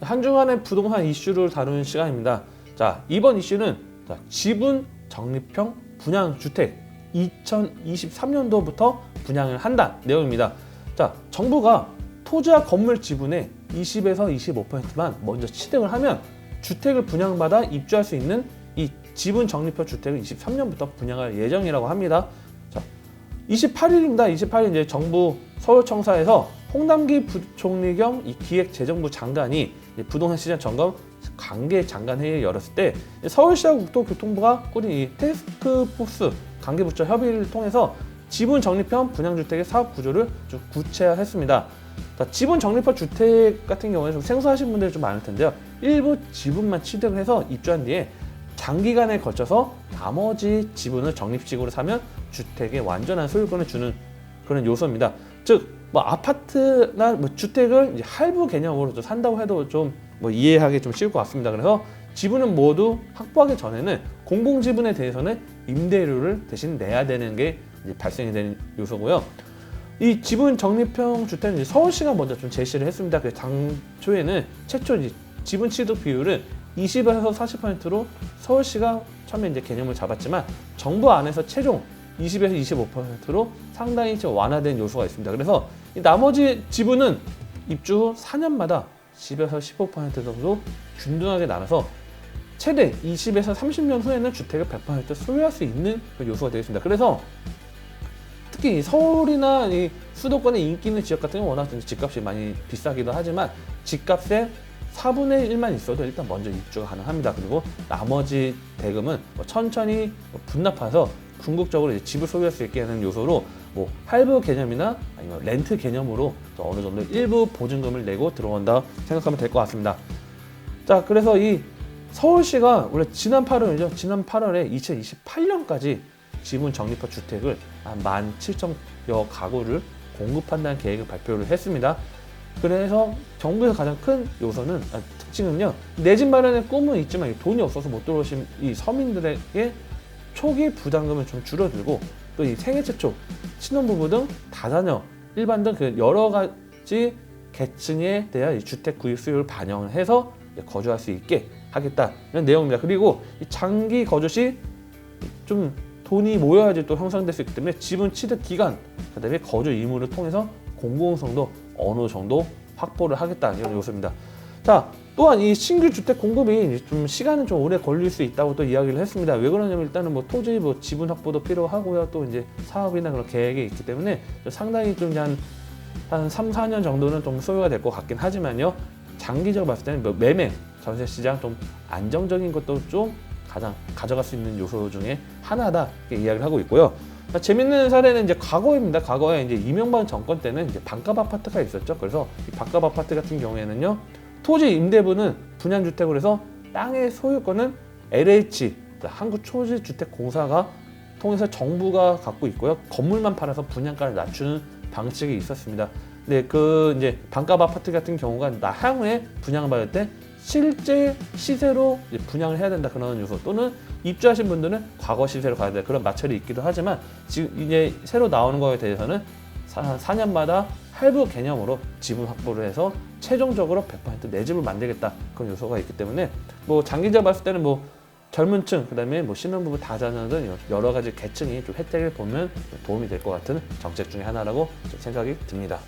한 주간의 부동산 이슈를 다루는 시간입니다. 자, 이번 이슈는 지분 적립형 분양주택 2023년도부터 분양을 한다 내용입니다. 자, 정부가 토지와 건물 지분의 20에서 25%만 먼저 취득을 하면 주택을 분양받아 입주할 수 있는 이 지분 적립형 주택을 23년부터 분양할 예정이라고 합니다. 자, 28일입니다. 28일 이제 정부 서울청사에서 홍남기 부총리 겸 이 기획재정부 장관이 부동산 시장 점검 관계 장관 회의를 열었을 때 서울시와 국토교통부가 꾸린 이 태스크포스 관계부처 협의를 통해서 지분 적립형 분양주택의 사업 구조를 좀 구체화했습니다. 지분 적립형 주택 같은 경우에 좀 생소하신 분들이 좀 많을 텐데요. 일부 지분만 취득을 해서 입주한 뒤에 장기간에 걸쳐서 나머지 지분을 적립식으로 사면 주택의 완전한 소유권을 주는 그런 요소입니다. 즉, 아파트나 주택을 이제 할부 개념으로 좀 산다고 해도 좀 이해하기 좀 쉬울 것 같습니다. 그래서 지분은 모두 확보하기 전에는 공공지분에 대해서는 임대료를 대신 내야 되는 게 이제 발생이 되는 요소고요. 이 지분 적립형 주택은 이제 서울시가 먼저 좀 제시를 했습니다. 그래서 당초에는 최초 이제 지분 취득 비율은 20에서 40%로 서울시가 처음에 이제 개념을 잡았지만 정부 안에서 최종 20에서 25%로 상당히 좀 완화된 요소가 있습니다. 그래서 이 나머지 지분은 입주 후 4년마다 10에서 15% 정도 균등하게 나눠서 최대 20에서 30년 후에는 주택을 100% 소유할 수 있는 요소가 되겠습니다. 그래서 특히 서울이나 이 수도권에 인기 있는 지역 같은 경우는 워낙 집값이 많이 비싸기도 하지만 집값의 4분의 1만 있어도 일단 먼저 입주가 가능합니다. 그리고 나머지 대금은 천천히 분납해서 궁극적으로 이제 집을 소유할 수 있게 하는 요소로 할부 개념이나 아니면 렌트 개념으로 어느 정도 일부 보증금을 내고 들어온다 생각하면 될 것 같습니다. 자, 그래서 이 서울시가 원래 지난 8월이죠. 지난 8월에 2028년까지 지분 적립형 주택을 한 17,000여 가구를 공급한다는 계획을 발표를 했습니다. 그래서 정부에서 가장 큰 요소는 특징은요. 내 집 마련의 꿈은 있지만 돈이 없어서 못 들어오신 이 서민들에게 초기 부담금을 좀 줄여들고 또 이 생애 최초 신혼부부 등 다자녀 일반 등 그 여러 가지 계층에 대한 이 주택 구입 수요를 반영을 해서 거주할 수 있게 하겠다 이런 내용입니다. 그리고 이 장기 거주 시 좀 돈이 모여야지 또 형성될 수 있기 때문에 지분 취득 기간 그다음에 거주 의무를 통해서 공공성도 어느 정도 확보를 하겠다 이런 요소입니다. 자, 또한 이 신규 주택 공급이 좀 시간은 좀 오래 걸릴 수 있다고 또 이야기를 했습니다. 왜 그러냐면 일단은 토지 지분 확보도 필요하고요. 또 이제 사업이나 그런 계획이 있기 때문에 상당히 좀 한 3, 4년 정도는 좀 소요가 될 것 같긴 하지만요. 장기적으로 봤을 때는 매매, 전세 시장 좀 안정적인 것도 좀 가장 가져갈 수 있는 요소 중에 하나다 이렇게 이야기를 하고 있고요. 재밌는 사례는 이제 과거입니다. 과거에 이제 이명박 정권 때는 이제 반값 아파트가 있었죠. 그래서 이 반값 아파트 같은 경우에는요. 토지 임대부는 분양주택으로 해서 땅의 소유권은 LH, 한국초지주택공사가 통해서 정부가 갖고 있고요. 건물만 팔아서 분양가를 낮추는 방식이 있었습니다. 근데 그 이제 반값 아파트 같은 경우가 향후에 분양을 받을 때 실제 시세로 분양을 해야 된다 그런 요소 또는 입주하신 분들은 과거 시세로 가야 될 그런 마찰이 있기도 하지만 지금 이제 새로 나오는 거에 대해서는 4년마다 할부 개념으로 지분 확보를 해서 최종적으로 100% 내 집을 만들겠다 그런 요소가 있기 때문에 장기적으로 봤을 때는 젊은 층 그다음에 신혼부부 다자녀 등 여러 가지 계층이 좀 혜택을 보면 도움이 될 것 같은 정책 중에 하나라고 생각이 듭니다.